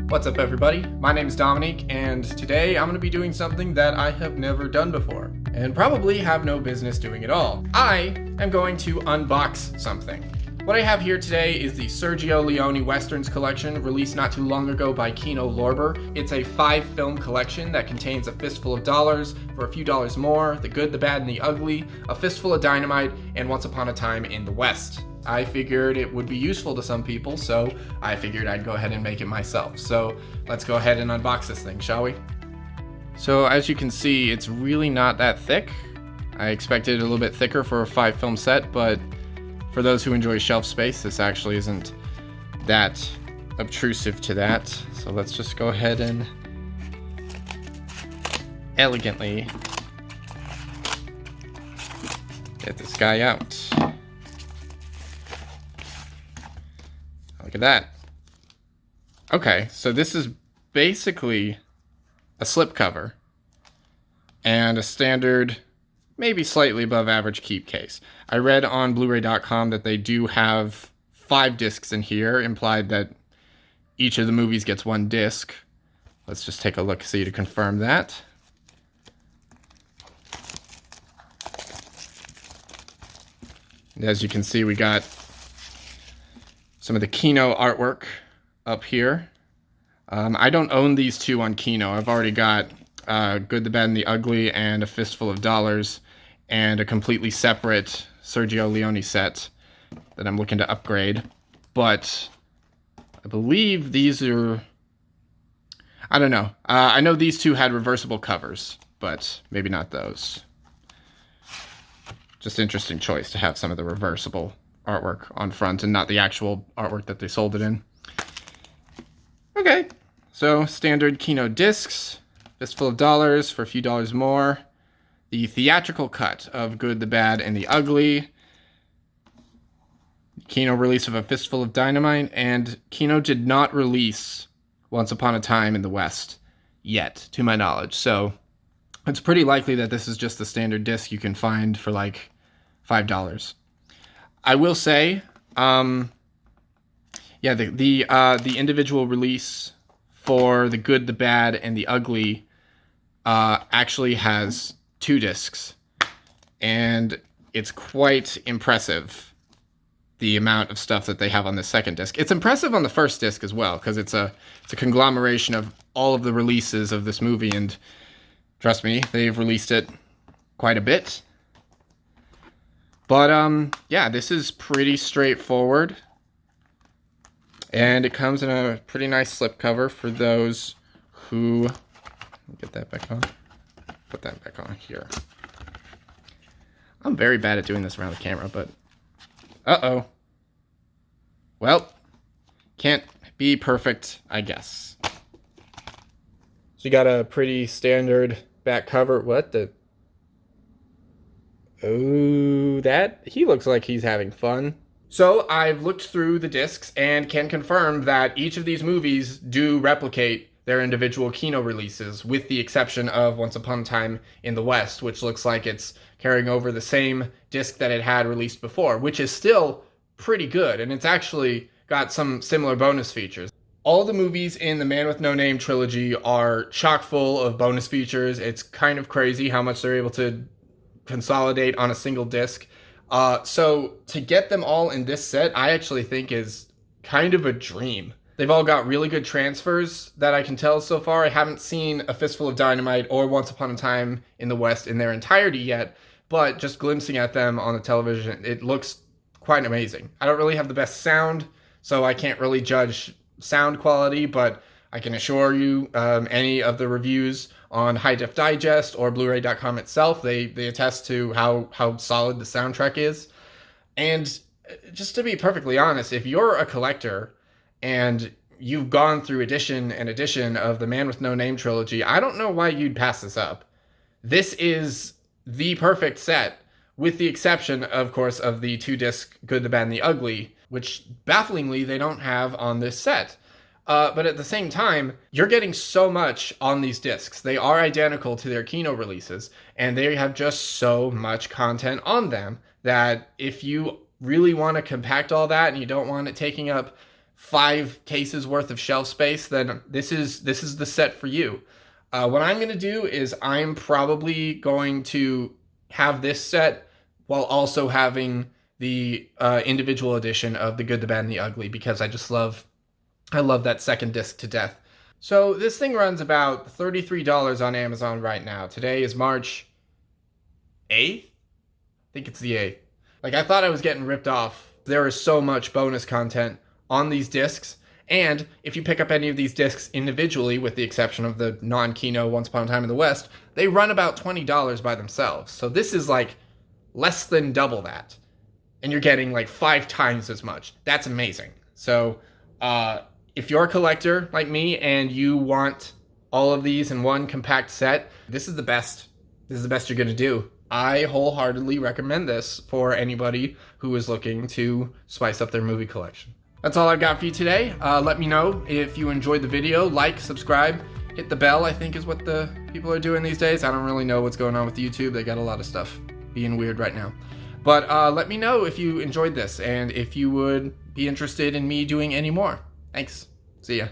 What's up everybody? My name is Dominique and today I'm going to be doing something that I have never done before and probably have no business doing at all. I am going to unbox something. What I have here today is the Sergio Leone Westerns collection released not too long ago by Kino Lorber. It's a 5-film collection that contains A Fistful of Dollars, For a Few Dollars More, The Good, the Bad, and the Ugly, A Fistful of Dynamite, and Once Upon a Time in the West. I figured it would be useful to some people, so I figured I'd go ahead and make it myself. So let's go ahead and unbox this thing, shall we? So as you can see, it's really not that thick. I expected it a little bit thicker for a 5-film set, but for those who enjoy shelf space, this actually isn't that obtrusive to that. So let's just go ahead and elegantly get this guy out. Look at that. Okay, so this is basically a slipcover and a standard, maybe slightly above average keep case. I read on Blu-ray.com that they do have 5 discs in here, implied that each of the movies gets 1 disc. Let's just take a look, see to confirm that. And as you can see, we got some of the Kino artwork up here. I don't own these two on Kino. I've already got Good, the Bad, and the Ugly and A Fistful of Dollars and a completely separate Sergio Leone set that I'm looking to upgrade. But I believe these are... I don't know. I know these two had reversible covers, but maybe not those. Just interesting choice to have some of the reversible artwork on front and not the actual artwork that they sold it in. Okay, so standard Kino discs, Fistful of Dollars, For a Few Dollars More, the theatrical cut of Good, the Bad, and the Ugly, Kino release of A Fistful of Dynamite, and Kino did not release Once Upon a Time in the West yet, to my knowledge, so it's pretty likely that this is just the standard disc you can find for like $5. I will say, the individual release for The Good, the Bad, and the Ugly actually has 2 discs, and it's quite impressive, the amount of stuff that they have on the second disc. It's impressive on the first disc as well, because it's a conglomeration of all of the releases of this movie, and trust me, they've released it quite a bit. But, yeah, this is pretty straightforward. And it comes in a pretty nice slipcover for those who... Get that back on. Put that back on here. I'm very bad at doing this around the camera, but... Uh-oh. Well, can't be perfect, I guess. So you got a pretty standard back cover. What the... Oh, he looks like he's having fun. So I've looked through the discs and can confirm that each of these movies do replicate their individual Kino releases, with the exception of Once Upon a Time in the West, which looks like it's carrying over the same disc that it had released before, which is still pretty good, and it's actually got some similar bonus features. All the movies in the Man with No Name trilogy are chock full of bonus features. It's kind of crazy how much they're able to consolidate on a single disc. So to get them all in this set, I actually think is kind of a dream. They've all got really good transfers that I can tell so far. I haven't seen A Fistful of Dynamite or Once Upon a Time in the West in their entirety yet, but just glimpsing at them on the television, it looks quite amazing. I don't really have the best sound, so I can't really judge sound quality, but I can assure you any of the reviews on High Def Digest or Blu-ray.com itself, they attest to how solid the soundtrack is. And just to be perfectly honest, if you're a collector and you've gone through edition and edition of the Man with No Name trilogy, I don't know why you'd pass this up. This is the perfect set, with the exception, of course, of the 2-disc Good, the Bad, and the Ugly, which bafflingly they don't have on this set. But at the same time, you're getting so much on these discs. They are identical to their Kino releases, and they have just so much content on them that if you really want to compact all that and you don't want it taking up 5 cases worth of shelf space, then this is the set for you. What I'm going to do is I'm probably going to have this set while also having the individual edition of The Good, the Bad, and the Ugly, because I love that second disc to death. So this thing runs about $33 on Amazon right now. Today is March 8th? I think it's the 8th. Like, I thought I was getting ripped off. There is so much bonus content on these discs. And if you pick up any of these discs individually, with the exception of the non-Kino Once Upon a Time in the West, they run about $20 by themselves. So this is like less than double that. And you're getting like 5 times as much. That's amazing. So if you're a collector like me and you want all of these in one compact set, this is the best. This is the best you're going to do. I wholeheartedly recommend this for anybody who is looking to spice up their movie collection. That's all I've got for you today. Let me know if you enjoyed the video. Like, subscribe, hit the bell, I think is what the people are doing these days. I don't really know what's going on with YouTube. They got a lot of stuff being weird right now. But let me know if you enjoyed this and if you would be interested in me doing any more. Thanks. See ya.